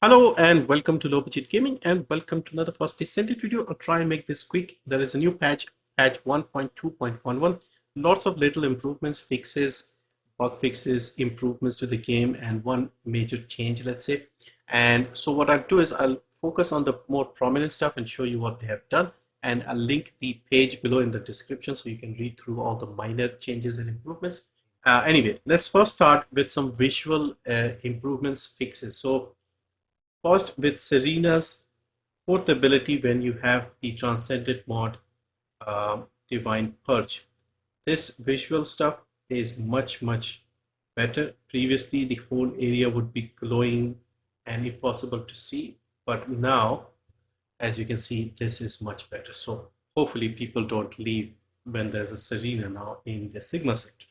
Hello and welcome to Low Budget Gaming and welcome to another First Descendant video. I'll try and make this quick. There is a new patch 1.2.11. Lots of little improvements, fixes, bug fixes, improvements to the game, and one major change, let's say. And so what I'll do is I'll focus on the more prominent stuff and show you what they have done. And I'll link the page below in the description so you can read through all the minor changes and improvements. Anyway, let's first start with some visual improvements fixes. So first, with Serena's fourth ability, when you have the Transcendent mod Divine Purge, this visual stuff is much better. Previously, the whole area would be glowing and impossible to see, but now, as you can see, this is much better. So hopefully people don't leave when there's a Serena now in the Sigma sector.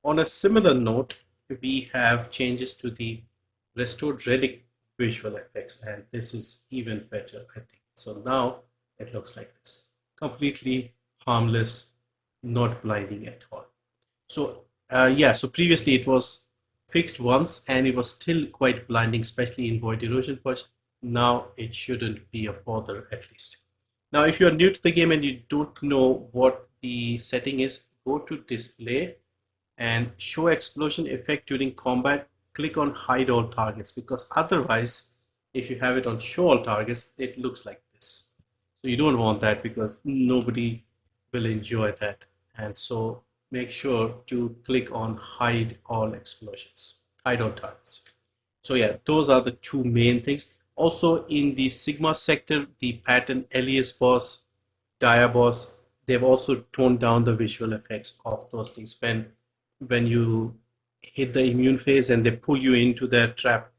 On a similar note, we have changes to the restored relic visual effects, and this is even better, I think. So now it looks like this, completely harmless, not blinding at all. So yeah, so previously it was fixed once and it was still quite blinding, especially in Void Erosion Purge. Now it shouldn't be a bother, at least. Now if you're new to the game and you don't know what the setting is, go to display and show explosion effect during combat. Click on hide all targets, because otherwise if you have it on show all targets it looks like this. So you don't want that because nobody will enjoy that, and so make sure to click on hide all explosions, hide all targets. So yeah, those are the two main things. Also in the Sigma sector, the pattern Elias boss, Dia boss, they've also toned down the visual effects of those things. When you hit the immune phase and they pull you into their trap,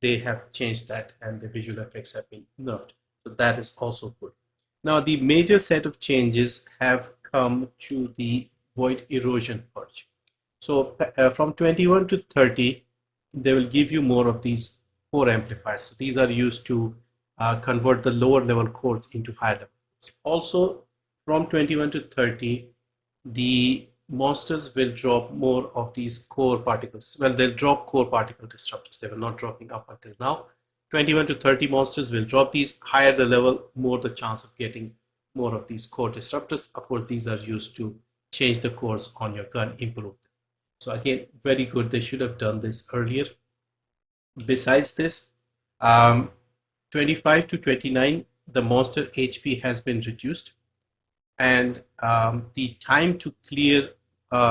they have changed that and the visual effects have been nerfed. So that is also good. Now the major set of changes have come to the Void Erosion Purge. So from 21 to 30, they will give you more of these core amplifiers. So these are used to convert the lower level cores into higher level. Also, from 21 to 30, the monsters will drop more of these core particles. Well, they'll drop core particle disruptors. They were not dropping up until now. 21 to 30 monsters will drop these. Higher the level, more the chance of getting more of these core disruptors. Of course, these are used to change the cores on your gun, improve them. So again, very good. They should have done this earlier. Besides this, 25 to 29, the monster HP has been reduced, and the time to clear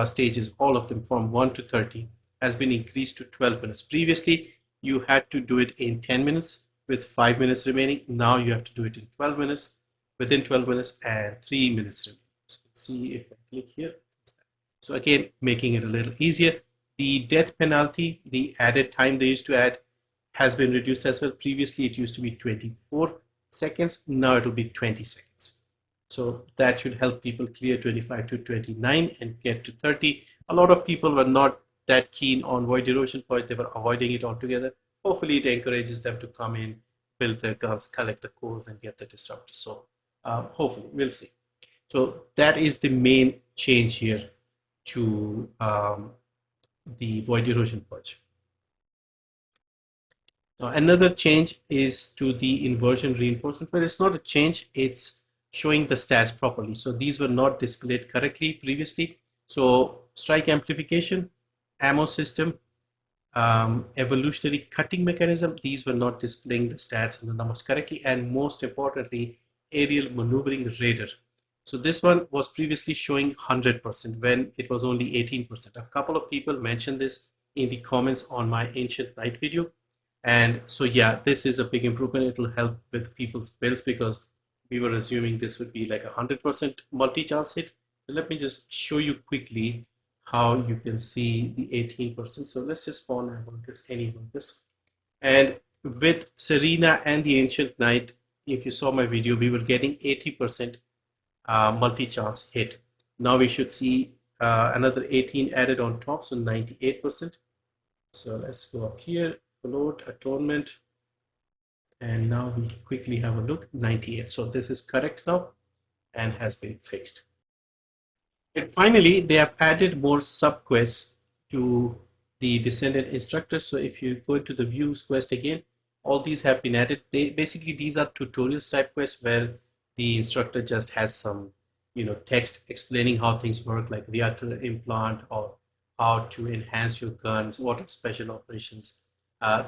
stages, all of them from 1 to 30, has been increased to 12 minutes. Previously, you had to do it in 10 minutes with 5 minutes remaining. Now you have to do it in 12 minutes, within 12 minutes and 3 minutes remaining. So let's see if I click here. So again, making it a little easier. The death penalty, the added time they used to add, has been reduced as well. Previously, it used to be 24 seconds. Now it will be 20 seconds. So that should help people clear 25 to 29 and get to 30. A lot of people were not that keen on Void Erosion Purge. They were avoiding it altogether. Hopefully, it encourages them to come in, build their guns, collect the cores, and get the disruptors. So hopefully, we'll see. So that is the main change here to the Void Erosion Purge. Now, another change is to the inversion reinforcement, but it's not a change, it's showing the stats properly. So these were not displayed correctly previously. So strike amplification, ammo system, evolutionary cutting mechanism, these were not displaying the stats and the numbers correctly. And most importantly, aerial maneuvering radar. So this one was previously showing 100% when it was only 18%. A couple of people mentioned this in the comments on my Ancient Knight video. And so yeah, this is a big improvement. It will help with people's builds because we were assuming this would be like 100% multi-chance hit. So let me just show you quickly how you can see the 18%. So let's just spawn and work this, any workers. And with Serena and the Ancient Knight, if you saw my video, we were getting 80% multi-chance hit. Now we should see another 18 added on top, so 98%. So let's go up here, float, atonement, and now we quickly have a look, 98. So this is correct now and has been fixed. And finally, they have added more sub-quests to the Descendant instructors. So if you go into the views quest again, All these have been added. Basically these are tutorials type quests where the instructor just has some text explaining how things work, like reactor implant or how to enhance your guns, what are special operations,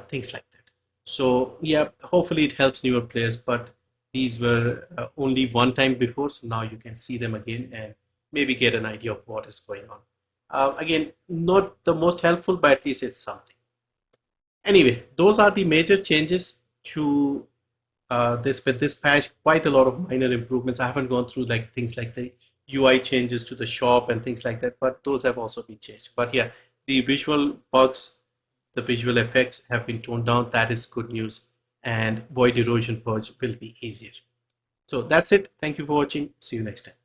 things like that. So yeah, hopefully it helps newer players, but these were only one time before, so now you can see them again and maybe get an idea of what is going on. Again, not the most helpful, but at least it's something. Anyway, those are the major changes to this patch. Quite a lot of minor improvements. I haven't gone through like things like the UI changes to the shop and things like that, but those have also been changed. But yeah, the visual bugs, the visual effects have been toned down. That is good news, and Void Erosion Purge will be easier. So that's it. Thank you for watching. See you next time.